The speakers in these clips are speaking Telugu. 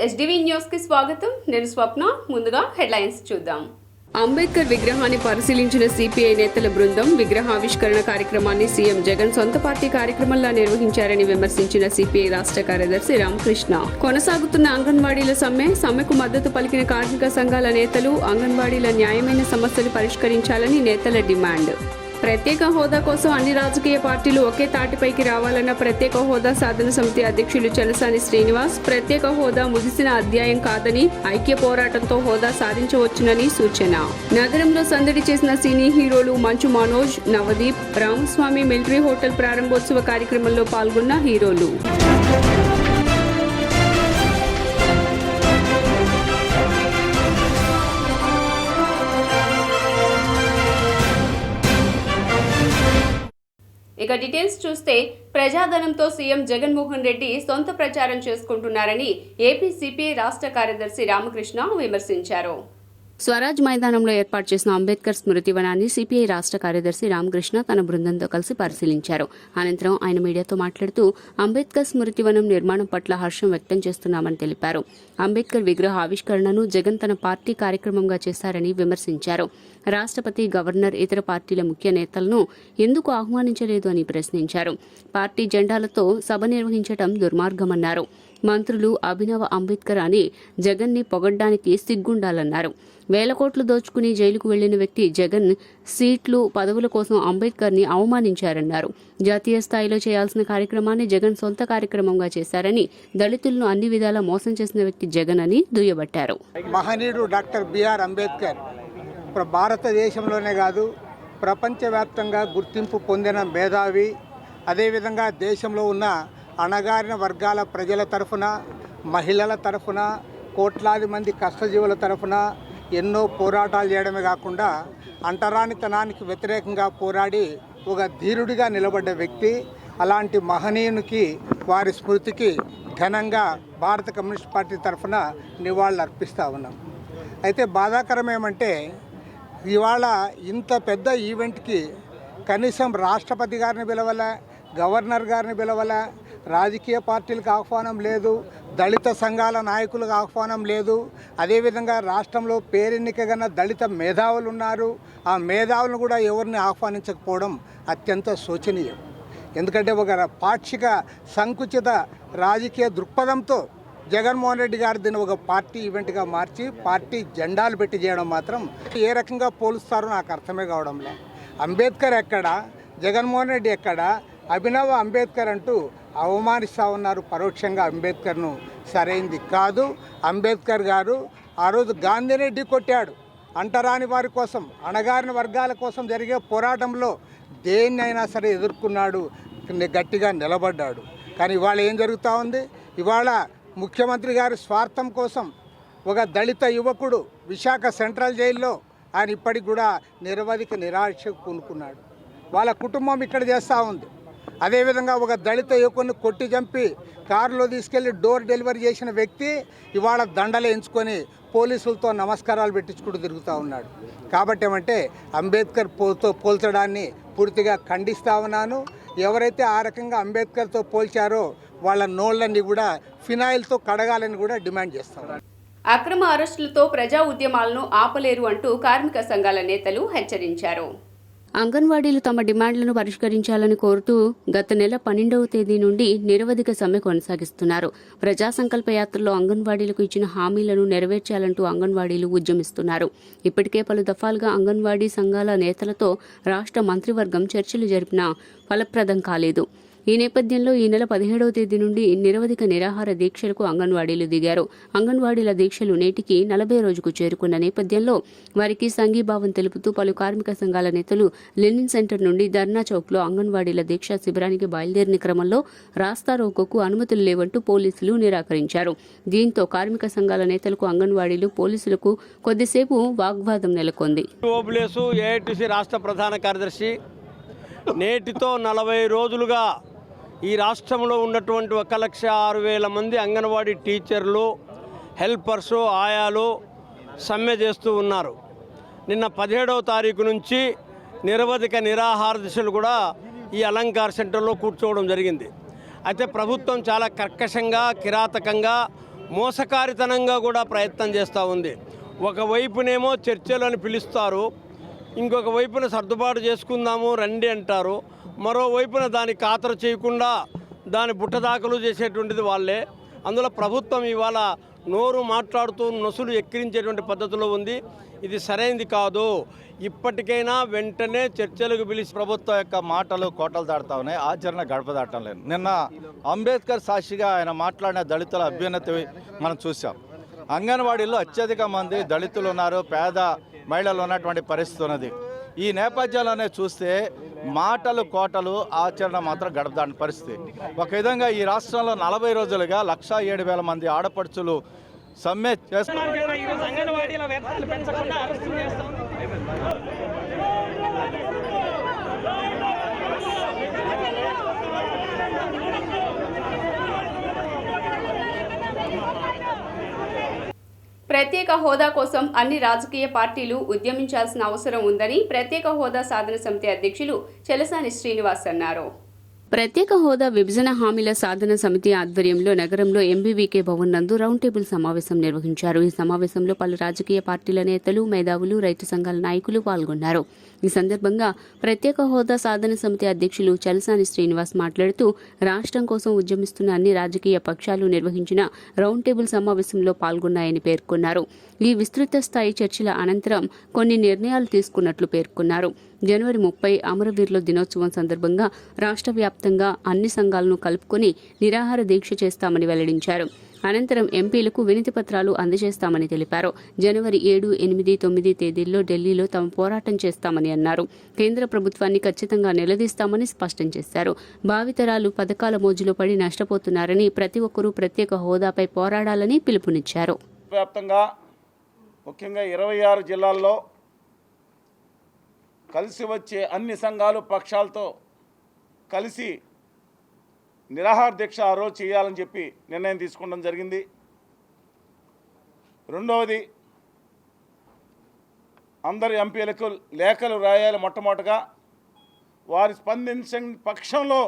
ఎస్డివి న్యూస్ కి స్వాగతం. నేను స్వప్న. ముందుగా హెడ్లైన్స్ చూద్దాం. అంబేద్కర్ విగ్రహాన్ని పరిశీలించిన సిపిఐ నేతల బృందం విగ్రహావిష్కరణ కార్యక్రమాన్ని సీఎం జగన్ సొంత పార్టీ కార్యక్రమంలా నిర్వహించారని విమర్శించిన సిపిఐ రాష్ట్ర కార్యదర్శి రామకృష్ణ. కొనసాగుతున్న అంగన్వాడీల సమ్మెకు మద్దతు పలికిన కార్మిక సంఘాల నేతలు అంగన్వాడీల న్యాయమైన సమస్యలు పరిష్కరించాలని నేతల డిమాండ్. ప్రత్యేక హోదా కోసం అన్ని రాజకీయ పార్టీలు ఒకే తాటిపైకి రావాలన్న ప్రత్యేక హోదా సాధన సమితి అధ్యక్షులు చలసాని శ్రీనివాస్ ప్రత్యేక హోదా ముగిసిన అధ్యాయం కాదని ఐక్య పోరాటంతో హోదా సాధించవచ్చునని సూచన. నగరంలో సందడి చేసిన సినీ హీరోలు మంచు మనోజ్, నవదీప్, రామస్వామి మిలిటరీ హోటల్ ప్రారంభోత్సవ కార్యక్రమంలో పాల్గొన్న హీరోలు. ఇక డీటెయిల్స్ చూస్తే ప్రజాధనంతో సీఎం జగన్మోహన్ రెడ్డి సొంత ప్రచారం చేసుకుంటున్నారని ఏపీ సిపిఐ రాష్ట్ర కార్యదర్శి రామకృష్ణ విమర్శించారు. స్వరాజ్ మైదానంలో ఏర్పాటు చేసిన అంబేద్కర్ స్మృతి వనాన్ని సిపిఐ రాష్ట్ర కార్యదర్శి రామకృష్ణ తన బృందంతో కలిసి పరిశీలించారు. అనంతరం ఆయన మీడియాతో మాట్లాడుతూ అంబేద్కర్ స్మృతి వనం నిర్మాణం పట్ల హర్షం వ్యక్తం చేస్తున్నామని తెలిపారు. అంబేద్కర్ విగ్రహ ఆవిష్కరణను జగన్ తన పార్టీ కార్యక్రమంగా చేశారని విమర్శించారు. రాష్ట్రపతి, గవర్నర్, ఇతర పార్టీల ముఖ్య నేతలను ఎందుకు ఆహ్వానించలేదు అని ప్రశ్నించారు. పార్టీ జెండాలతో సభ నిర్వహించడం దుర్మార్గమన్నారు. మంత్రులు అభినవ అంబేద్కర్ అని జగన్ని పొగడ్డానికి సిగ్గుండాలన్నారు. వేల కోట్లు దోచుకుని జైలుకు వెళ్లిన వ్యక్తి జగన్ సీట్లు, పదవుల కోసం అంబేద్కర్ ని అవమానించారన్నారు. జాతీయ స్థాయిలో చేయాల్సిన కార్యక్రమాన్ని జగన్ సొంత కార్యక్రమంగా చేశారని, దళితులను అన్ని విధాలా మోసం చేసిన వ్యక్తి జగన్ అని దుయ్యబట్టారు. మహనీయుడు డాక్టర్ బిఆర్ అంబేద్కర్ భారతదేశంలోనే కాదు ప్రపంచవ్యాప్తంగా గుర్తింపు పొందిన మేధావి. అదేవిధంగా దేశంలో ఉన్న అణగారిన వర్గాల ప్రజల తరఫున, మహిళల తరఫున, కోట్లాది మంది కష్టజీవుల తరఫున ఎన్నో పోరాటాలు చేయడమే కాకుండా అంటరానితనానికి వ్యతిరేకంగా పోరాడి ఒక ధీరుడిగా నిలబడ్డ వ్యక్తి. అలాంటి మహనీయునికి వారి స్మృతికి ఘనంగా భారత కమ్యూనిస్ట్ పార్టీ తరఫున నివాళులు అర్పిస్తూ ఉన్నాం. అయితే బాధాకరం ఏమంటే ఇవాళ ఇంత పెద్ద ఈవెంట్కి కనీసం రాష్ట్రపతి గారిని పిలవలే, గవర్నర్ గారిని పిలవలే, రాజకీయ పార్టీలకు ఆహ్వానం లేదు, దళిత సంఘాల నాయకులకు ఆహ్వానం లేదు. అదేవిధంగా రాష్ట్రంలో పేరెన్నికగన్న దళిత మేధావులు ఉన్నారు. ఆ మేధావులను కూడా ఎవరిని ఆహ్వానించకపోవడం అత్యంత శోచనీయం. ఎందుకంటే ఒక పాక్షిక సంకుచిత రాజకీయ దృక్పథంతో జగన్మోహన్ రెడ్డి గారు దీన్ని ఒక పార్టీ ఈవెంట్గా మార్చి పార్టీ జెండాలు పెట్టి చేయడం మాత్రం ఏ రకంగా పోలుస్తారో నాకు అర్థమే కావడంలే. అంబేద్కర్ ఎక్కడా, జగన్మోహన్ రెడ్డి ఎక్కడా, అభినవ అంబేద్కర్ అంటూ అవమానిస్తూ ఉన్నారు పరోక్షంగా. అంబేద్కర్ను సరైంది కాదు. అంబేద్కర్ గారు ఆ రోజు గాంధీని ఢీకొట్టాడు. అంటరాని వారి కోసం, అణగారిన వర్గాల కోసం జరిగే పోరాటంలో దేన్నైనా సరే ఎదుర్కొన్నాడు, గట్టిగా నిలబడ్డాడు. కానీ ఇవాళ ఏం జరుగుతూ ఉంది? ఇవాళ ముఖ్యమంత్రి గారి స్వార్థం కోసం ఒక దళిత యువకుడు విశాఖ సెంట్రల్ జైల్లో ఆయన ఇప్పటికి కూడా నిరవధిక నిరాశకు పూనుకున్నాడు. వాళ్ళ కుటుంబం ఇక్కడ చేస్తూ ఉంది. అదేవిధంగా ఒక దళిత యువకుని కొట్టి చంపి కారులో తీసుకెళ్లి డోర్ డెలివరీ చేసిన వ్యక్తి ఇవాళ దండలు ఎంచుకొని పోలీసులతో నమస్కారాలు పెట్టించుకుంటూ తిరుగుతూ ఉన్నాడు. కాబట్టి ఏమంటే అంబేద్కర్ పోల్చడాన్ని పూర్తిగా ఖండిస్తూ ఉన్నాను. ఎవరైతే ఆ రకంగా అంబేద్కర్తో పోల్చారో వాళ్ళ నోళ్ళని కూడా ఫినాయిల్తో కడగాలని కూడా డిమాండ్ చేస్తున్నారు. అక్రమ అరెస్టులతో ప్రజా ఉద్యమాలను ఆపలేరు అంటూ కార్మిక సంఘాల నేతలు హెచ్చరించారు. అంగన్వాడీలు తమ డిమాండ్లను పరిష్కరించాలని కోరుతూ గత నెల 12వ తేదీ నుండి నిరవధిక సమ్మె కొనసాగిస్తున్నారు. ప్రజా సంకల్ప యాత్రలో అంగన్వాడీలకు ఇచ్చిన హామీలను నెరవేర్చాలంటూ అంగన్వాడీలు ఉద్యమిస్తున్నారు. ఇప్పటికే పలు దఫాలుగా అంగన్వాడీ సంఘాల నేతలతో రాష్ట్ర మంత్రివర్గం చర్చలు జరిపినా ఫలప్రదం కాలేదు. ఈ నేపథ్యంలో ఈ నెల 17వ తేదీ నుండి నిరవధిక నిరాహార దీక్షలకు అంగన్వాడీలు దిగారు. అంగన్వాడీల దీక్షలు నేటికి 40 రోజుకు చేరుకున్న నేపథ్యంలో వారికి సంఘీభావం తెలుపుతూ పలు కార్మిక సంఘాల నేతలు లెనిన్ సెంటర్ నుండి ధర్నా చౌక్లో అంగన్వాడీల దీక్షా శిబిరానికి బయలుదేరిన క్రమంలో రాస్తారోకోకు అనుమతులు లేవంటూ పోలీసులు నిరాకరించారు. దీంతో కార్మిక సంఘాల నేతలకు అంగన్వాడీలు పోలీసులకు కొద్దిసేపు వాగ్వాదం నెలకొంది. రాష్ట్ర ప్రధాన కార్యదర్శి నేటితో 40 రోజులుగా ఈ రాష్ట్రంలో ఉన్నటువంటి 1,06,000 మంది అంగన్వాడీ టీచర్లు, హెల్పర్స్, ఆయాలు సమ్మె చేస్తూ ఉన్నారు. నిన్న 17వ తారీఖు నుంచి నిరవధిక నిరాహార దీక్షలు కూడా ఈ అలంకార్ సెంటర్లో కూర్చోవడం జరిగింది. అయితే ప్రభుత్వం చాలా కర్కశంగా, కిరాతకంగా మోసకారితనంగా కూడా ప్రయత్నం చేస్తూ ఉంది. ఒకవైపునేమో చర్చలను పిలుస్తారు, ఇంకొక వైపున సర్దుబాటు చేసుకుందాము రండి అంటారు, మరోవైపున దాన్ని ఖాతరు చేయకుండా దాని బుట్టదాఖలు చేసేటువంటిది వాళ్ళే. అందులో ప్రభుత్వం ఇవాళ నోరు మాట్లాడుతూ నొసులు ఎక్కిరించేటువంటి పద్ధతిలో ఉంది. ఇది సరైనది కాదు. ఇప్పటికైనా వెంటనే చర్చలకు పిలిచి ప్రభుత్వం యొక్క మాటలు కోటలు దాటుతా ఉన్నాయి, ఆచరణ గడప దాటం లేదు. నిన్న అంబేద్కర్ సాక్షిగా ఆయన మాట్లాడిన దళితుల అభ్యున్నతి మనం చూసాం. అంగన్వాడీలో అత్యధిక మంది దళితులు ఉన్నారు, పేద మహిళలు ఉన్నటువంటి పరిస్థితి ఉన్నది. ఈ నేపథ్యంలోనే చూస్తే మాటలు కోటలు, ఆచరణ మాత్రం గడపదాని పరిస్థితి. ఒక విధంగా ఈ రాష్ట్రంలో 40 రోజులుగా 1,07,000 మంది ఆడపడుచులు సమ్మె చేస్తున్నారు. ప్రత్యేక హోదా కోసం అన్ని రాజకీయ పార్టీలు ఉద్యమించాల్సిన అవసరం ఉందని ప్రత్యేక హోదా సాధన సమితి అధ్యక్షులు చెలసాని శ్రీనివాస్ అన్నారు. ప్రత్యేక హోదా విభజన హామీల సాధన సమితి ఆధ్వర్యంలో నగరంలో ఎంబీవీకే భవన్ నందు రౌండ్ టేబుల్ సమావేశం నిర్వహించారు. ఈ సమావేశంలో పలు రాజకీయ పార్టీల నేతలు, మేధావులు, రైతు సంఘాల నాయకులు పాల్గొన్నారు. ఈ సందర్భంగా ప్రత్యేక హోదా సాధన సమితి అధ్యక్షులు చలసాని శ్రీనివాస్ మాట్లాడుతూ రాష్ట్రం కోసం ఉద్యమిస్తున్న అన్ని రాజకీయ పక్షాలు నిర్వహించిన రౌండ్ టేబుల్ సమావేశంలో పాల్గొన్నాయని పేర్కొన్నారు. ఈ విస్తృత స్థాయి చర్చల అనంతరం కొన్ని నిర్ణయాలు తీసుకున్నట్లు పేర్కొన్నారు. జనవరి 30 అమరవీరుల దినోత్సవం సందర్భంగా రాష్ట్ర వ్యాప్తంగా అన్ని సంఘాలను కలుపుకొని నిరాహార దీక్ష చేస్తామని వెల్లడించారు. అనంతరం ఎంపీలకు వినతి పత్రాలు అందజేస్తామని తెలిపారు. జనవరి 7, 8, 9 తేదీల్లో ఢిల్లీలో తమ పోరాటం చేస్తామని అన్నారు. కేంద్ర ప్రభుత్వాన్ని ఖచ్చితంగా నిలదీస్తామని స్పష్టం చేశారు. భావితరాలు పథకాల మోజులో పడి నష్టపోతున్నారని, ప్రతి ఒక్కరూ ప్రత్యేక హోదాపై పోరాడాలని పిలుపునిచ్చారు. వ్యాప్తంగా ముఖ్యంగా 26 జిల్లాల్లో కలిసి వచ్చే అన్ని సంఘాలు పక్షాలతో కలిసి నిరాహార దీక్ష ఆ రోజు చేయాలని చెప్పి నిర్ణయం తీసుకోవడం జరిగింది. రెండవది, అందరు ఎంపీలకు లేఖలు రాయాలి. మొట్టమొదటిగా వారి స్పందించని పక్షంలో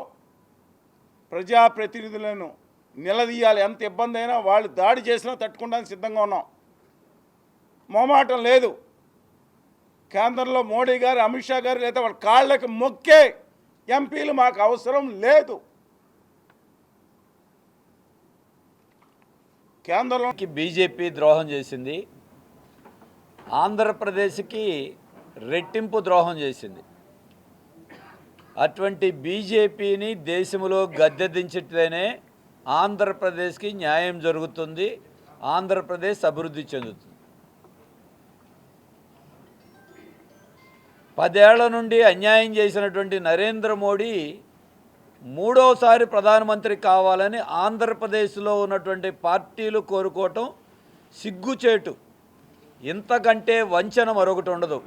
ప్రజాప్రతినిధులను నిలదీయాలి. ఎంత ఇబ్బంది అయినా వాళ్ళు దాడి చేసినా తట్టుకోవడానికి సిద్ధంగా ఉన్నాం. మొహమాటం లేదు. కేంద్రంలో మోడీ గారు, అమిత్ షా గారు లేదా వాళ్ళ కాళ్ళకి మొక్కే ఎంపీలు మాకు అవసరం లేదు. కేంద్రంలోకి బీజేపీ ద్రోహం చేసింది, ఆంధ్రప్రదేశ్కి రెట్టింపు ద్రోహం చేసింది. అటువంటి బీజేపీని దేశంలో గద్దె దించితేనే ఆంధ్రప్రదేశ్కి న్యాయం జరుగుతుంది, ఆంధ్రప్రదేశ్ అభివృద్ధి చెందుతుంది. 10 ఏళ్ల నుండి అన్యాయం చేసినటువంటి నరేంద్ర మోడీ మూడోసారి ప్రధానమంత్రి కావాలని ఆంధ్రప్రదేశ్లో ఉన్నటువంటి పార్టీలు కోరుకోవటం సిగ్గుచేటు. ఇంతకంటే వంచన మరొకటి ఉండదు.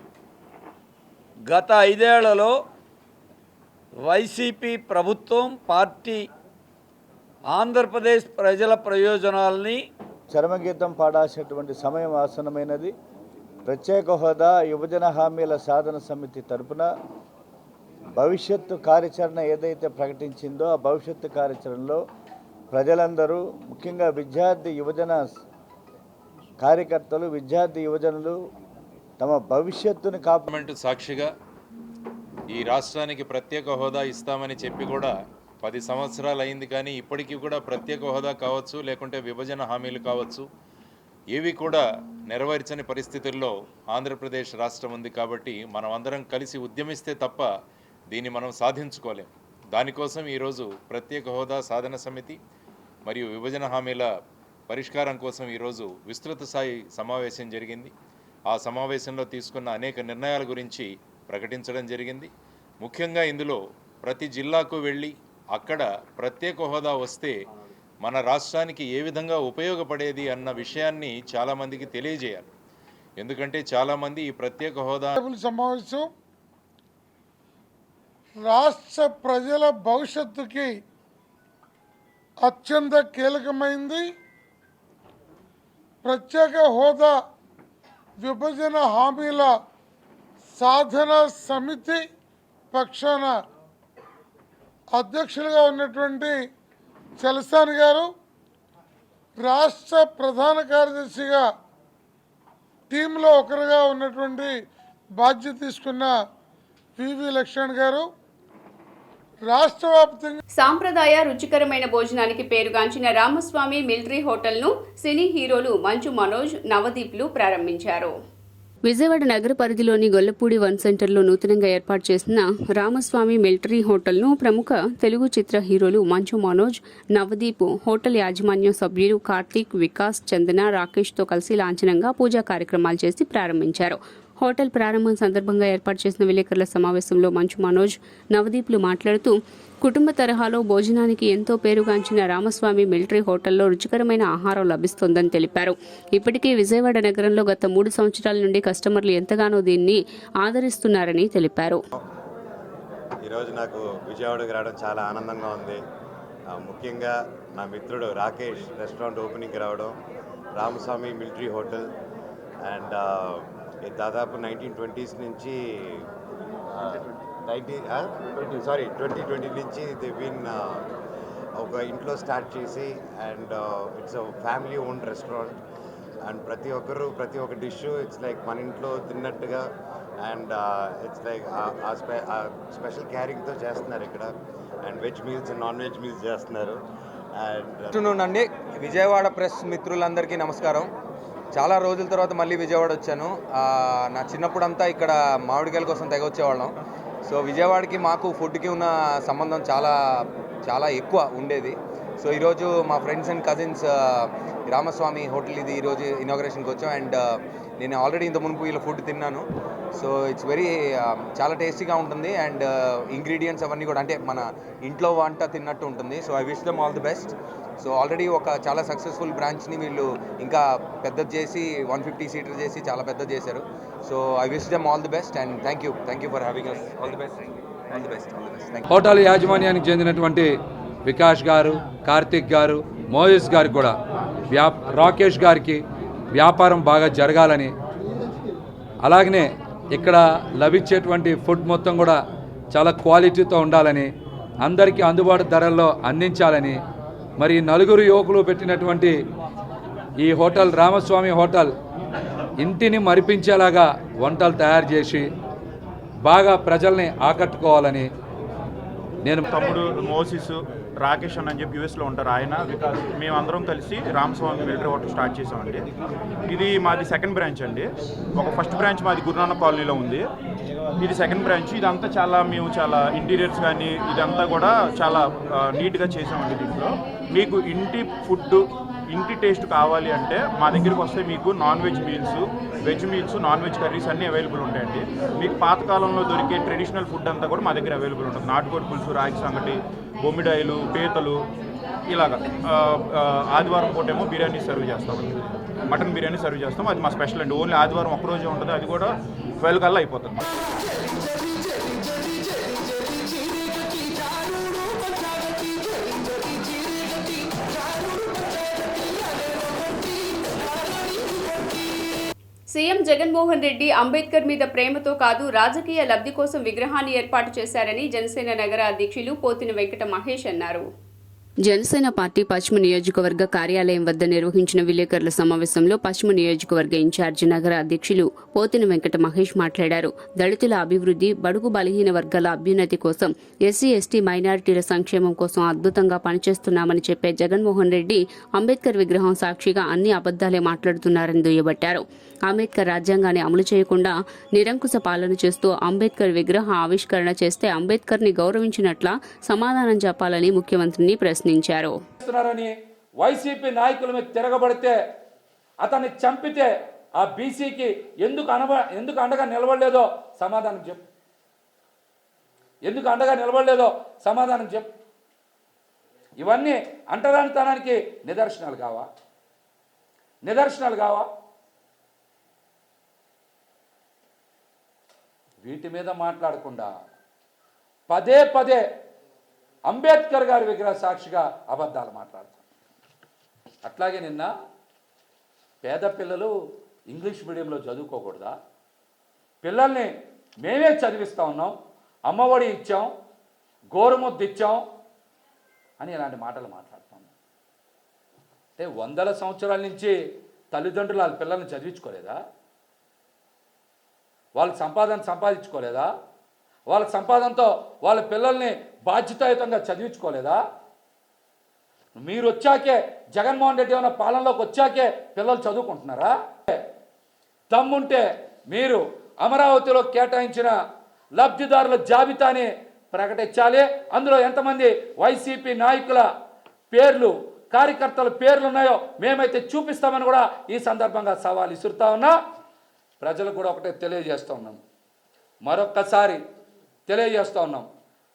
గత 5 ఏళ్లలో వైసీపీ ప్రభుత్వం పార్టీ ఆంధ్రప్రదేశ్ ప్రజల ప్రయోజనాలని చరమగీతం పాడాల్సినటువంటి సమయం ఆసన్నమైనది. ప్రత్యేక హోదా విభజన హామీల సాధన సమితి తరపున భవిష్యత్తు కార్యాచరణ ఏదైతే ప్రకటించిందో ఆ భవిష్యత్తు కార్యాచరణలో ప్రజలందరూ, ముఖ్యంగా విద్యార్థి యువజన కార్యకర్తలు, విద్యార్థి యువజనులు తమ భవిష్యత్తుని పార్లమెంటు సాక్షిగా ఈ రాష్ట్రానికి ప్రత్యేక హోదా ఇస్తామని చెప్పి కూడా 10 సంవత్సరాలు అయింది. కానీ ఇప్పటికీ కూడా ప్రత్యేక హోదా కావచ్చు, లేకుంటే విభజన హామీలు కావచ్చు, ఏవి కూడా నెరవేర్చని పరిస్థితుల్లో ఆంధ్రప్రదేశ్ రాష్ట్రం ఉంది. కాబట్టి మనం అందరం కలిసి ఉద్యమిస్తే తప్ప దీన్ని మనం సాధించుకోలేం. దానికోసం ఈరోజు ప్రత్యేక హోదా సాధన సమితి మరియు విభజన హామీల పరిష్కారం కోసం ఈరోజు విస్తృత స్థాయి సమావేశం జరిగింది. ఆ సమావేశంలో తీసుకున్న అనేక నిర్ణయాల గురించి ప్రకటించడం జరిగింది. ముఖ్యంగా ఇందులో ప్రతి జిల్లాకు వెళ్ళి అక్కడ ప్రత్యేక హోదా వస్తే మన రాష్ట్రానికి ఏ విధంగా ఉపయోగపడేది అన్న విషయాన్ని చాలామందికి తెలియజేయాలి. ఎందుకంటే చాలామంది ఈ ప్రత్యేక హోదా సమావేశం రాష్ట్ర ప్రజల భవిష్యత్తుకి అత్యంత కీలకమైంది. ప్రత్యేక హోదా విభజన హామీల సాధన సమితి పక్షాన అధ్యక్షులుగా ఉన్నటువంటి చలసాని గారు, రాష్ట్ర ప్రధాన కార్యదర్శిగా టీంలో ఒకరుగా ఉన్నటువంటి బాధ్యత తీసుకున్న పివి లక్ష్మణ్ గారు, రాష్ట్ర వ్యాప్తంగా సాంప్రదాయ రుచికరమైన భోజనానికి పేరుగాంచిన రామస్వామి మిలిటరీ హోటల్ను సినీ హీరోలు మంచు మనోజ్, నవదీప్లు ప్రారంభించారు. విజయవాడ నగర పరిధిలోని గొల్లపూడి వన్ సెంటర్లో నూతనంగా ఏర్పాటు చేసిన రామస్వామి మిలిటరీ హోటల్ను ప్రముఖ తెలుగు చిత్ర హీరోలు మంచు మనోజ్, నవదీప్, హోటల్ యాజమాన్యం సభ్యులు కార్తీక్, వికాస్, చందన, రాకేష్తో కలిసి లాంఛనంగా పూజా కార్యక్రమాలు చేసి ప్రారంభించారు. హోటల్ ప్రారంభం సందర్భంగా ఏర్పాటు చేసిన విలేకరుల సమావేశంలో మంచు మనోజ్, నవదీప్లు మాట్లాడుతూ కుటుంబ తరహాలో భోజనానికి ఎంతో పేరుగాంచిన రామస్వామి మిలిటరీ హోటల్లో రుచికరమైన ఆహారం లభిస్తోందని తెలిపారు. ఇప్పటికే విజయవాడ నగరంలో గత 3 సంవత్సరాల నుండి కస్టమర్లు ఎంతగానో దీన్ని ఆదరిస్తున్నారని తెలిపారు. ఈరోజు నాకు విజయవాడకు రావడం చాలా ఆనందంగా ఉంది. ముఖ్యంగా నా మిత్రుడు రాకేష్ రెస్టారెంట్ ఓపెనింగ్కి రావడం, రామస్వామి మిలిటరీ హోటల్ అండ్ దాదాపు 1920s నుంచి 2020 నుంచి దే బీన్ ఒక ఇంట్లో స్టార్ట్ చేసి and it's family own restaurant and ప్రతి ఒక్క డిష్ ఇట్స్ లైక్ మన ఇంట్లో తిన్నట్టుగా అండ్ ఇట్స్ లైక్ స్పెషల్ క్యారింగ్తో చేస్తున్నారు ఇక్కడ. And veg meals and non veg meals చేస్తున్నారు. ఆఫ్టర్నూన్ అండి. విజయవాడ ప్రెస్ మిత్రులందరికీ నమస్కారం. చాలా రోజుల తర్వాత మళ్ళీ విజయవాడ వచ్చాను. నా చిన్నప్పుడంతా ఇక్కడ మామిడికాయల కోసం తెగ వచ్చేవాళ్ళం. సో విజయవాడకి మాకు ఫుడ్కి ఉన్న సంబంధం చాలా చాలా ఎక్కువ ఉండేది. సో ఈరోజు మా friends and cousins Ramaswamy hotel ఇది ఈరోజు ఇనాగ్రేషన్కి వచ్చాం. అండ్ నేను ఆల్రెడీ ఇంత మునుపు వీళ్ళ ఫుడ్ తిన్నాను. సో ఇట్స్ వెరీ చాలా టేస్టీగా ఉంటుంది. అండ్ ఇంగ్రీడియంట్స్ అవన్నీ కూడా అంటే మన ఇంట్లో వంట తిన్నట్టు ఉంటుంది. So I wish them all the best. So already ఒక చాలా సక్సెస్ఫుల్ బ్రాంచ్ని వీళ్ళు ఇంకా పెద్దది చేసి 150 సీటర్ చేసి చాలా పెద్దది చేశారు. So I wish them all the best and thank you for having us. All the best. Hotel యాజమాన్యానికి చెందినటువంటి వికాస్ గారు, కార్తిక్ గారు, మోయిస్ గారికి కూడా రాకేష్ గారికి వ్యాపారం బాగా జరగాలని, అలాగనే ఇక్కడ లభించేటువంటి ఫుడ్ మొత్తం కూడా చాలా క్వాలిటీతో ఉండాలని, అందరికీ అందుబాటు ధరల్లో అందించాలని, మరి నలుగురు యువకులు పెట్టినటువంటి ఈ హోటల్ రామస్వామి హోటల్ ఇంటిని మరిపించేలాగా వంటలు తయారు చేసి బాగా ప్రజల్ని ఆకట్టుకోవాలని నేను తమ్ముడు మోసిస్ రాకేష్ అని చెప్పి యూఎస్లో ఉంటారు. ఆయన వికాస్ మేమందరం కలిసి రామస్వామి మిలిటరీ హోటల్ స్టార్ట్ చేసామండి. ఇది మాది సెకండ్ బ్రాంచ్ అండి. ఒక ఫస్ట్ బ్రాంచ్ మాది గురునానక్ కాలనీలో ఉంది. ఇది సెకండ్ బ్రాంచ్. ఇదంతా మేము చాలా ఇంటీరియర్స్ కానీ ఇదంతా కూడా చాలా నీట్గా చేసామండి. దీంట్లో మీకు ఇంటి ఫుడ్, ఇంటి టేస్ట్ కావాలి అంటే మా దగ్గరికి వస్తే మీకు non veg meals, veg meals, non veg curries అన్నీ అవైలబుల్ ఉంటాయండి. మీకు పాతకాలంలో దొరికే ట్రెడిషనల్ ఫుడ్ అంతా కూడా మా దగ్గర అవైలబుల్ ఉంటుంది. నాటుకోడి పులుసు, రాగి సంగటి, బొమ్మిడాయిలు, పీతలు, ఇలాగా. ఆదివారం పూటేమో బిర్యానీ సర్వ్ చేస్తామండి. మటన్ బిర్యానీ సర్వ్ చేస్తాం. అది మా స్పెషల్ అండి. ఓన్లీ ఆదివారం ఒక్కరోజే ఉంటుంది. అది కూడా 12 కల్లా అయిపోతుంది. సీఎం జగన్మోహన్ రెడ్డి అంబేద్కర్ మీద ప్రేమతో కాదు రాజకీయ లబ్ధి కోసం విగ్రహాన్ని ఏర్పాటు చేశారని జనసేన నగర అధ్యక్షులు పోతిన వెంకట మహేష్ అన్నారు. జనసేన పార్టీ పశ్చిమ నియోజకవర్గ కార్యాలయం వద్ద నిర్వహించిన విలేకరుల సమావేశంలో పశ్చిమ నియోజకవర్గ ఇన్ఛార్జి నగర అధ్యక్షులు పోతిన వెంకట మహేష్ మాట్లాడారు. దళితుల అభివృద్ధి, బడుగు బలహీన వర్గాల అభ్యున్నతి కోసం, ఎస్సీ ఎస్టీ మైనారిటీల సంక్షేమం కోసం అద్భుతంగా పనిచేస్తున్నామని చెప్పే జగన్మోహన్ రెడ్డి అంబేద్కర్ విగ్రహం సాక్షిగా అన్ని అబద్దాలే మాట్లాడుతున్నారని దుయ్యబట్టారు. అంబేద్కర్ రాజ్యాంగాన్ని అమలు చేయకుండా నిరంకుశ పాలన చేస్తూ అంబేద్కర్ విగ్రహ ఆవిష్కరణ చేస్తే అంబేద్కర్ ని గౌరవించినట్లా సమాధానం చెప్పాలని ముఖ్యమంత్రిని ప్రశ్నించారు. వైసీపీ నాయకుల మీద తిరగబడితే, అతన్ని చంపితే ఆ బీసీకి ఎందుకు అండగా నిలబడలేదో సమాధానం చెప్పు. ఎందుకు అండగా నిలబడలేదో సమాధానం చెప్పు. ఇవన్నీ అంటరానితనానికి నిదర్శనాలు కావా? వీటి మీద మాట్లాడకుండా పదే పదే అంబేద్కర్ గారి విగ్రహ సాక్షిగా అబద్ధాలు మాట్లాడతాం. అట్లాగే నిన్న పేద పిల్లలు ఇంగ్లీష్ మీడియంలో చదువుకోకూడదా? పిల్లల్ని మేమే చదివిస్తూ ఉన్నాం, అమ్మఒడి ఇచ్చాం, గోరుముద్ద ఇచ్చాం అని ఇలాంటి మాటలు మాట్లాడుతాం. అంటే వందల సంవత్సరాల నుంచి తల్లిదండ్రులు వాళ్ళ పిల్లల్ని చదివించుకోలేదా? వాళ్ళ సంపాదించుకోలేదా? వాళ్ళ సంపాదనతో వాళ్ళ పిల్లల్ని బాధ్యతాయుతంగా చదివించుకోలేదా? మీరు వచ్చాకే, జగన్మోహన్ రెడ్డి ఏమైనా పాలనలోకి వచ్చాకే పిల్లలు చదువుకుంటున్నారా? దమ్ముంటే మీరు అమరావతిలో కేటాయించిన లబ్ధిదారుల జాబితాని ప్రకటించాలి. అందులో ఎంతమంది వైసీపీ నాయకుల పేర్లు, కార్యకర్తల పేర్లు ఉన్నాయో మేమైతే చూపిస్తామని కూడా ఈ సందర్భంగా సవాల్ విసురుతా ఉన్నా. ప్రజలకు కూడా ఒకటే తెలియజేస్తూ ఉన్నాం, మరొక్కసారి తెలియజేస్తూ ఉన్నాం,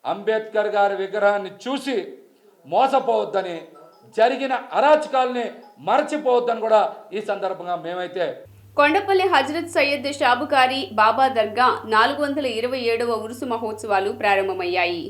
అంబేద్కర్ గారి విగ్రహాన్ని చూసి మోసపోవద్దని, జరిగిన అరాచకాలని మరచిపోవద్దని కూడా ఈ సందర్భంగా మేమైతే. కొండపల్లి హజరత్ సయ్యద్ షాబుకారి బాబా దర్గా 427వ ఉరుసు మహోత్సవాలు ప్రారంభమయ్యాయి.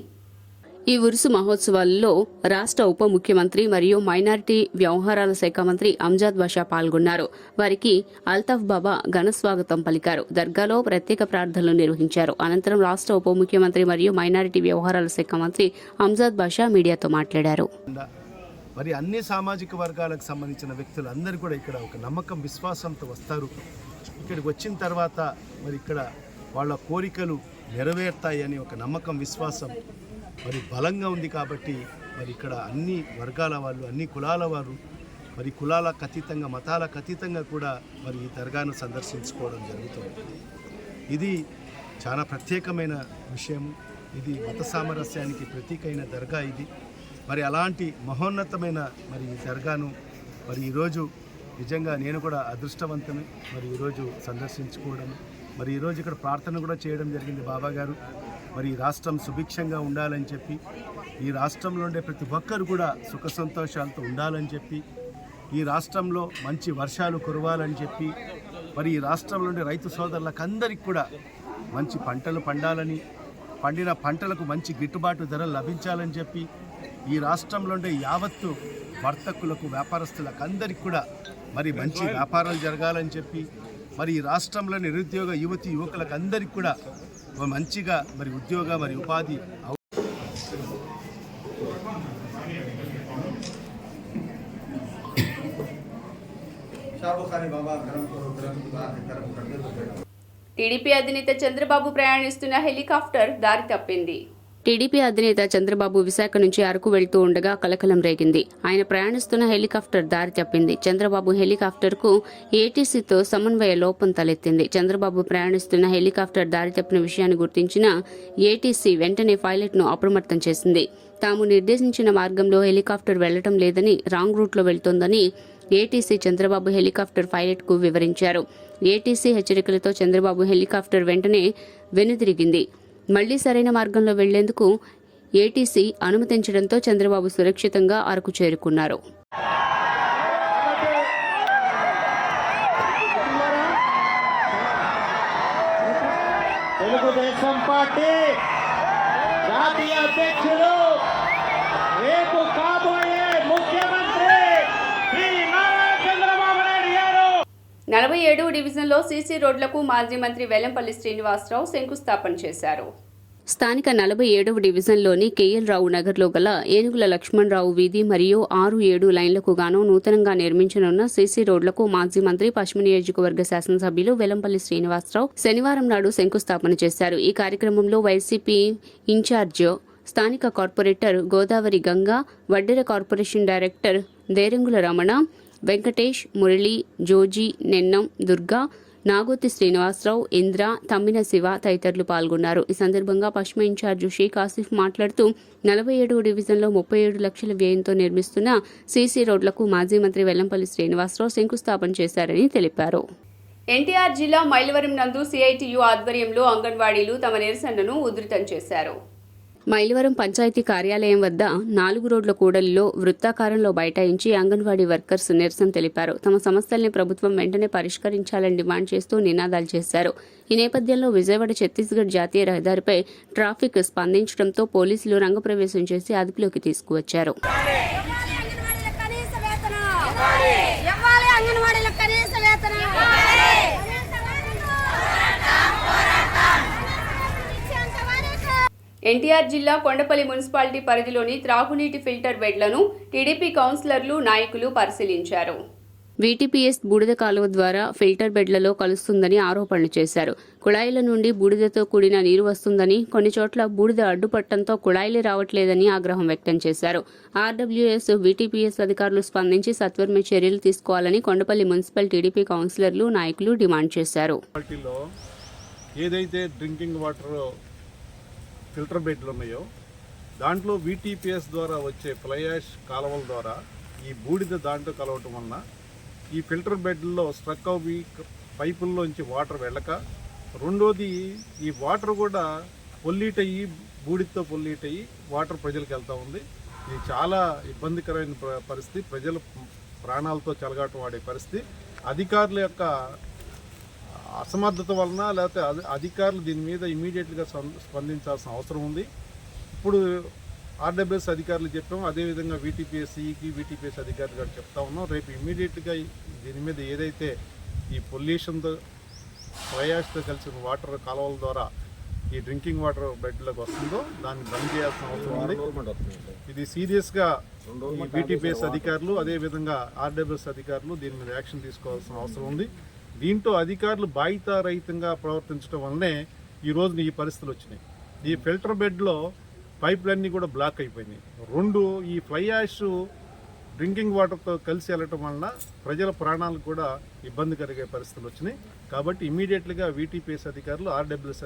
ఈ ఉరుసు మహోత్సవాల్లో రాష్ట్ర ఉప ముఖ్యమంత్రి మరియు మైనారిటీ వ్యవహారాల శాఖ మంత్రి అంజాద్ బాషా పాల్గొన్నారు. వారికి అల్తాఫ్ బాబా ఘన స్వాగతం పలికారు. దర్గాలో ప్రత్యేక ప్రార్థనలు నిర్వహించారు. అనంతరం రాష్ట్ర ఉప ముఖ్యమంత్రి మరియు మైనారిటీ వ్యవహారాల శాఖ మంత్రి అంజాద్ బాషా మీడియాతో మాట్లాడారు. మరి అన్ని సామాజిక వర్గాలకు సంబంధించిన వ్యక్తులు అందరూ కూడా ఇక్కడ ఒక నమ్మకం, విశ్వాసంతో వస్తారు. ఇక్కడికి వచ్చిన తర్వాత మరి ఇక్కడ వాళ్ళ కోరికలు నెరవేరుతాయని ఒక నమ్మకం, విశ్వాసం మరి బలంగా ఉంది. కాబట్టి మరి ఇక్కడ అన్ని వర్గాల వాళ్ళు, అన్ని కులాల వారు, మరి కులాలకు అతీతంగా, మతాలకు అతీతంగా కూడా మరి ఈ దర్గాను సందర్శించుకోవడం జరుగుతుంది. ఇది చాలా ప్రత్యేకమైన విషయం. ఇది మత సామరస్యానికి ప్రతీకైన దర్గా ఇది. మరి అలాంటి మహోన్నతమైన మరి ఈ దర్గాను మరి ఈరోజు నిజంగా నేను కూడా అదృష్టవంతమే. మరి ఈరోజు సందర్శించుకోవడం, మరి ఈరోజు ఇక్కడ ప్రార్థన కూడా చేయడం జరిగింది. బాబా గారు మరి ఈ రాష్ట్రం సుభిక్షంగా ఉండాలని చెప్పి, ఈ రాష్ట్రంలో ఉండే ప్రతి ఒక్కరు కూడా సుఖ సంతోషాలతో ఉండాలని చెప్పి, ఈ రాష్ట్రంలో మంచి వర్షాలు కురవాలని చెప్పి, మరి ఈ రాష్ట్రంలో ఉండే రైతు సోదరులకు అందరికీ కూడా మంచి పంటలు పండాలని, పండిన పంటలకు మంచి గిట్టుబాటు ధరలు లభించాలని చెప్పి, ఈ రాష్ట్రంలో ఉండే యావత్తు వర్తకులకు, వ్యాపారస్తులకు అందరికీ కూడా మరి మంచి వ్యాపారాలు జరగాలని చెప్పి, మరి ఈ రాష్ట్రంలో నిరుద్యోగ యువకులకు అందరికీ కూడా మంచిగా మరి ఉద్యోగ మరి ఉపాధి. టీడీపీ అధినేత చంద్రబాబు ప్రయాణిస్తున్న హెలికాప్టర్ దారి తప్పింది. టీడీపీ అధినేత చంద్రబాబు విశాఖ నుంచి అరకు వెళ్తూ ఉండగా కలకలం రేగింది. ఆయన ప్రయాణిస్తున్న హెలికాప్టర్ దారి తప్పింది. చంద్రబాబు హెలికాప్టర్కు ఏటీసీతో సమన్వయ లోపం తలెత్తింది. చంద్రబాబు ప్రయాణిస్తున్న హెలికాప్టర్ దారి తప్పిన విషయాన్ని గుర్తించిన ఏటీసీ వెంటనే పైలట్ను అప్రమత్తం చేసింది. తాము నిర్దేశించిన మార్గంలో హెలికాప్టర్ వెళ్లటం లేదని, రాంగ్ రూట్లో వెళ్తోందని ఏటీసీ చంద్రబాబు హెలికాప్టర్ పైలట్కు వివరించారు. ఏటీసీ హెచ్చరికలతో చంద్రబాబు హెలికాప్టర్ వెంటనే వెనుదిరిగింది. మళ్లీ సరైన మార్గంలో వెళ్లేందుకు ఏటీసీ అనుమతించడంతో చంద్రబాబు సురక్షితంగా అరకు చేరుకున్నారు. తెలుగుదేశం పార్టీ జాతీయ అధ్యక్షులు, రేపు కాబోయే ముఖ్యమంత్రి శ్రీ నారా చంద్రబాబు నాయుడు గారు 47వ డివిజన్లో సీసీ రోడ్లకు మాజీ మంత్రి వెల్లంపల్లి శ్రీనివాసరావు శంకుస్థాపన చేశారు. స్థానిక 47వ డివిజన్లోని కేఎల్ రావు నగర్లో గల ఏనుగుల లక్ష్మణరావు వీధి మరియు 6-7 లైన్లకు గాను నూతనంగా నిర్మించనున్న సీసీ రోడ్లకు మాజీ మంత్రి పశ్చిమ నియోజకవర్గ శాసనసభ్యులు వెల్లంపల్లి శ్రీనివాసరావు శనివారం నాడు శంకుస్థాపన చేశారు. ఈ కార్యక్రమంలో వైసీపీ ఇన్ఛార్జ్ స్థానిక కార్పొరేటర్ గోదావరి గంగా, వడ్డెర కార్పొరేషన్ డైరెక్టర్ దేరంగుల రమణ, వెంకటేష్, మురళి, జోజీ, నెన్నం, దుర్గా, నాగోతి శ్రీనివాసరావు, ఇంద్ర, తమ్మిన శివ తదితరులు పాల్గొన్నారు. ఈ సందర్భంగా పశ్చిమ ఇన్ఛార్జ్ షేక్ ఆసిఫ్ మాట్లాడుతూ 47వ డివిజన్లో 37 లక్షల వ్యయంతో నిర్మిస్తున్న సీసీ రోడ్లకు మాజీ మంత్రి వెల్లంపల్లి శ్రీనివాసరావు శంకుస్థాపన చేశారని తెలిపారు. ఎన్టీఆర్ జిల్లా మైలవరం నందు సిఐటియు ఆధ్వర్యంలో అంగన్వాడీలు తమ నిరసనను ఉధృతం చేశారు. మైలవరం పంచాయతీ కార్యాలయం వద్ద 4 రోడ్ల కూడలిలో వృత్తాకారంలో బైఠాయించి అంగన్వాడీ వర్కర్స్ నిరసన తెలిపారు. తమ సమస్యల్ని ప్రభుత్వం వెంటనే పరిష్కరించాలని డిమాండ్ చేస్తూ నినాదాలు చేశారు. ఈ నేపథ్యంలో విజయవాడ ఛత్తీస్గఢ్ జాతీయ రహదారిపై ట్రాఫిక్ స్పందించడంతో పోలీసులు రంగప్రవేశం చేసి అదుపులోకి తీసుకువచ్చారు. ఎన్టీఆర్ జిల్లా కొండపల్లి మున్సిపాలిటీ పరిధిలోని త్రాగునీటి ఫిల్టర్ బెడ్లను టీడీపీ కౌన్సిలర్లు, నాయకులు పరిశీలించారు. వీటీపీఎస్ బూడిద కాలువ ద్వారా ఫిల్టర్ బెడ్లలో కలుస్తుందని ఆరోపణలు చేశారు. కుళాయిల నుండి బూడిదతో కూడిన నీరు వస్తుందని, కొన్ని చోట్ల బూడిద అడ్డుపట్టడంతో కుళాయిలు రావట్లేదని ఆగ్రహం వ్యక్తం చేశారు. ఆర్డబ్ల్యూఎస్, వీటీపీఎస్ అధికారులు స్పందించి సత్వరమే చర్యలు తీసుకోవాలని కొండపల్లి మున్సిపల్ టీడీపీ కౌన్సిలర్లు, నాయకులు డిమాండ్ చేశారు. ఏదైతే డ్రింకింగ్ వాటర్ ఫిల్టర్ బెడ్లు ఉన్నాయో దాంట్లో వీటీపీఎస్ ద్వారా వచ్చే ఫ్లై యాష్ కాలువల ద్వారా ఈ బూడిద దాంట్లో కలవటం వలన ఈ ఫిల్టర్ బెడ్లలో స్ట్రక్ అవి పైపుల్లోంచి వాటర్ వెళ్ళక, రెండోది ఈ వాటర్ కూడా పొల్యూట్ అయ్యి బూడిదతో పొల్యూట్ అయ్యి వాటర్ ప్రజలకు వెళ్తూ ఉంది. ఇది చాలా ఇబ్బందికరమైన పరిస్థితి, ప్రజలు ప్రాణాలతో చెలగాటం వాడే పరిస్థితి. అధికారుల యొక్క అసమర్థత వలన లేకపోతే అధికారులు దీని మీద ఇమీడియట్గా స్పందించాల్సిన అవసరం ఉంది. ఇప్పుడు ఆర్డబ్ల్యూఎస్ అధికారులు చెప్పాము, అదేవిధంగా వీటీపీఎస్సికి వీటీపీఎస్ అధికారులు కూడా చెప్తా ఉన్నాం. రేపు ఇమీడియట్గా దీని మీద ఏదైతే ఈ పొల్యూషన్తో ప్రయాస్తో కలిసిన వాటర్ కాలువల ద్వారా ఈ డ్రింకింగ్ వాటర్ బెడ్లోకి వస్తుందో దాన్ని బంద్ చేయాల్సిన అవసరం ఉంది. ఇది సీరియస్గా ఈ వీటీపీఎస్ అధికారులు, అదేవిధంగా ఆర్డబ్ల్యూఎస్ అధికారులు దీని మీద యాక్షన్ తీసుకోవాల్సిన అవసరం ఉంది. దీంట్లో అధికారులు బాధ్యతారహితంగా ప్రవర్తించడం వల్లనే ఈ రోజున ఈ పరిస్థితులు వచ్చినాయి. ఈ ఫిల్టర్ బెడ్లో పైపులన్నీ కూడా బ్లాక్ అయిపోయినాయి. రెండు, ఈ ఫ్లై యాష్ డ్రింకింగ్ వాటర్తో కలిసి వెళ్ళటం వలన ప్రజల ప్రాణాలకు కూడా ఇబ్బంది కలిగే పరిస్థితులు వచ్చినాయి. కాబట్టి ఇమీడియట్గా వీటీపీఎస్ అధికారులు, ఆర్డబ్ల్యూఎస్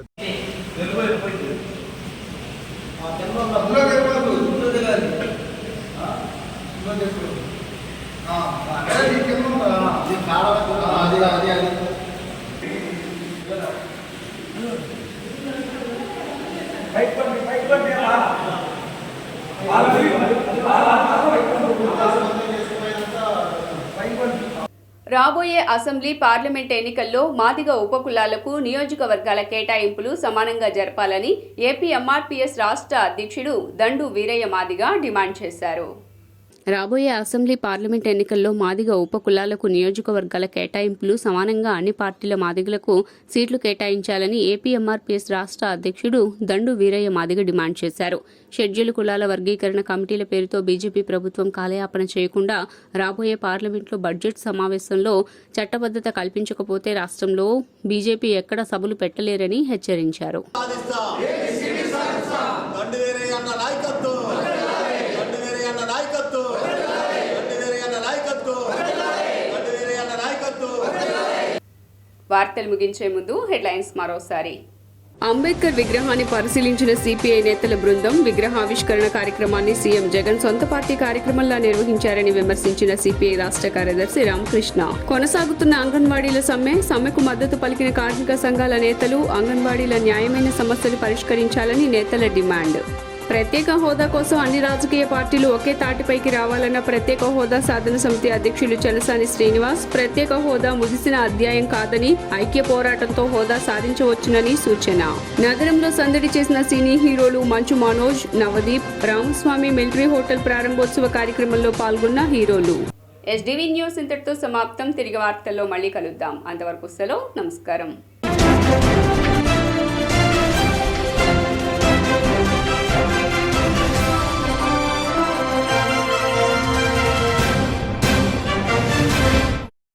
రాబోయే అసెంబ్లీ, పార్లమెంట్ ఎన్నికల్లో మాదిగ ఉపకులాలకు నియోజకవర్గాల కేటాయింపులు సమానంగా జరపాలని ఏపీ ఎంఆర్పీఎస్ రాష్ట్ర అధ్యక్షుడు దండు వీరయ్య మాదిగ డిమాండ్ చేశారు. రాబోయే అసెంబ్లీ, పార్లమెంట్ ఎన్నికల్లో మాదిగ ఉపకులాలకు నియోజకవర్గాల కేటాయింపులు సమానంగా అన్ని పార్టీల మాదిగలకు సీట్లు కేటాయించాలని ఏపీ ఎంఆర్పీఎస్ రాష్ట్ర అధ్యక్షుడు దండు వీరయ్య మాదిగ డిమాండ్ చేశారు. షెడ్యూల్ కులాల వర్గీకరణ కమిటీల పేరుతో బీజేపీ ప్రభుత్వం కాలయాపన చేయకుండా రాబోయే పార్లమెంట్లో బడ్జెట్ సమావేశంలో చట్టబద్ధత కల్పించకపోతే రాష్ట్రంలో బీజేపీ ఎక్కడ సభలు పెట్టలేరని హెచ్చరించారు. వార్తలు ముగించే ముందు హెడ్లైన్స్ మరోసారి. అంబేద్కర్ విగ్రహాన్ని పరిశీలించిన సిపిఐ నేతల బృందం విగ్రహావిష్కరణ కార్యక్రమాన్ని సీఎం జగన్ సొంత పార్టీ కార్యక్రమంలా నిర్వహించారని విమర్శించిన సిపిఐ రాష్ట్ర కార్యదర్శి రామకృష్ణ. కొనసాగుతున్న అంగన్వాడీల సమ్మెకు మద్దతు పలికిన కార్మిక సంఘాల నేతలు అంగన్వాడీల న్యాయమైన సమస్యలు పరిష్కరించాలని నేతల డిమాండ్. ప్రత్యేక హోదా కోసం అన్ని రాజకీయ పార్టీలు ఒకే తాటిపైకి రావాలన్న ప్రత్యేక హోదా సాధన సమితి అధ్యక్షులు చలసాని శ్రీనివాస్. ప్రత్యేక హోదా ముగిసిన అధ్యాయం కాదని, ఐక్య పోరాటంతో హోదా సాధించవచ్చునని సూచన. నగరంలో సందడి చేసిన సినీ హీరోలు మంచు మనోజ్, నవదీప్. రామస్వామి మిలిటరీ హోటల్ ప్రారంభోత్సవ కార్యక్రమంలో పాల్గొన్న హీరోలు. ఎస్డీవీ న్యూస్ ఇంతటితో సమాప్తం. తిరిగి వార్తల్లో మళ్ళీ కలుద్దాం. అంతవరకు సెలవు. నమస్కారం.